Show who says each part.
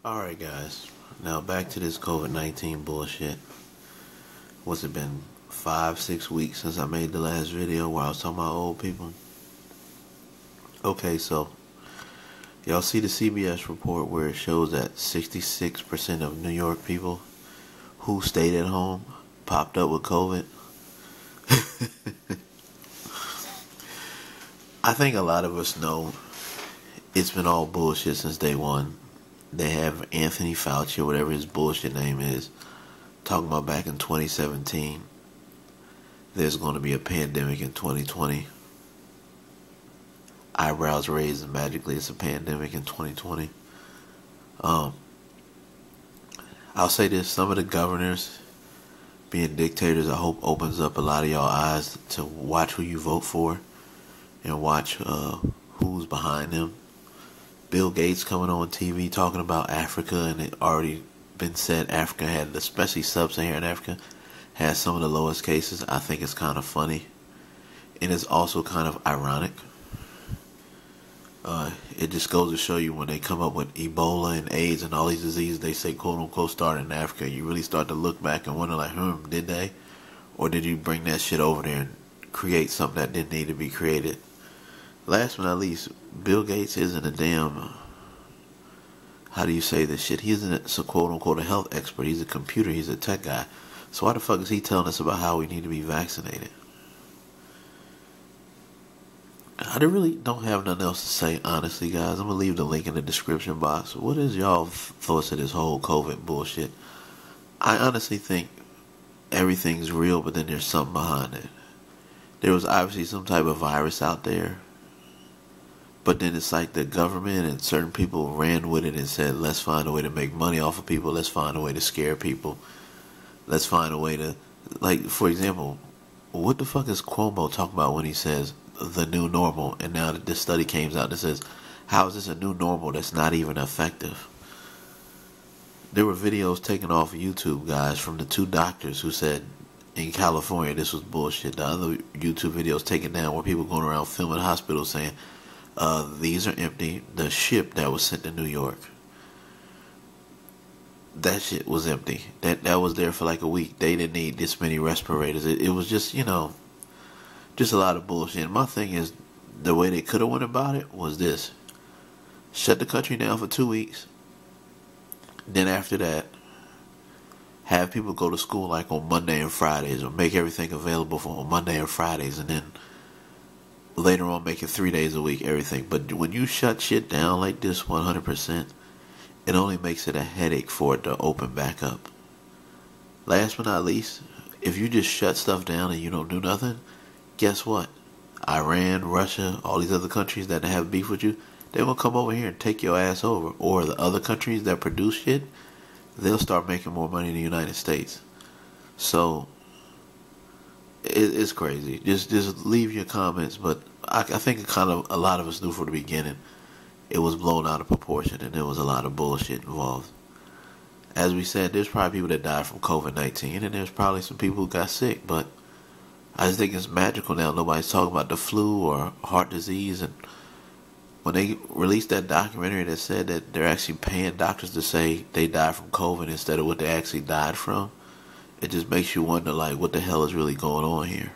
Speaker 1: Alright guys, now back to this COVID-19 bullshit. What's it been, 5-6 weeks since I made the last video where I was talking about old people? Okay, so y'all see the CBS report where it shows that 66% of New York people who stayed at home popped up with COVID? I think a lot of us know it's been all bullshit since day one. They have Anthony Fauci, or whatever his bullshit name is, talking about back in 2017 there's going to be a pandemic in 2020. Eyebrows raised and magically it's a pandemic in 2020. I'll say this, some of the governors being dictators, I hope opens up a lot of y'all eyes to watch who you vote for and watch who's behind them. Bill Gates coming on TV talking about Africa, and it already been said Africa had, especially sub-Saharan Africa, has some of the lowest cases. I think it's kind of funny, and it's also kind of ironic. It just goes to show you when they come up with Ebola and AIDS and all these diseases they say quote unquote started in Africa, you really start to look back and wonder like, did they? Or did you bring that shit over there and create something that didn't need to be created? Last but not least, Bill Gates isn't a damn, how do you say this shit? He isn't a quote unquote a health expert. He's a computer, he's a tech guy. So why the fuck is he telling us about how we need to be vaccinated? I really don't have nothing else to say, honestly, guys. I'm going to leave the link in the description box. What is y'all thoughts of this whole COVID bullshit? I honestly think everything's real, but then there's something behind it. There was obviously some type of virus out there, but then it's like the government and certain people ran with it and said, let's find a way to make money off of people. Let's find a way to scare people. Let's find a way to, like, for example, what the fuck is Cuomo talking about when he says the new normal? And now that this study came out that says, how is this a new normal that's not even effective? There were videos taken off of YouTube, guys, from the two doctors who said in California this was bullshit. The other YouTube videos taken down where people going around filming hospitals saying, these are empty. The ship that was sent to New York, that shit was empty. That was there for like a week. They didn't need this many respirators. It was just, just a lot of bullshit. And my thing is, the way they could have went about it was this. Shut the country down for 2 weeks. Then after that, have people go to school like on Monday and Fridays, or make everything available for on Monday and Fridays, and then later on make it 3 days a week, everything. But when you shut shit down like this 100%, it only makes it a headache for it to open back up. Last but not least, if you just shut stuff down and you don't do nothing, guess what? Iran, Russia, all these other countries that have beef with you, they will come over here and take your ass over. Or the other countries that produce shit, they'll start making more money in the United States. So it's crazy. Just leave your comments, but I think kind of a lot of us knew from the beginning it was blown out of proportion and there was a lot of bullshit involved. As we said, there's probably people that died from COVID-19 and there's probably some people who got sick, but I just think it's magical now. Nobody's talking about the flu or heart disease. And when they released that documentary that said that they're actually paying doctors to say they died from COVID instead of what they actually died from, it just makes you wonder, like, what the hell is really going on here?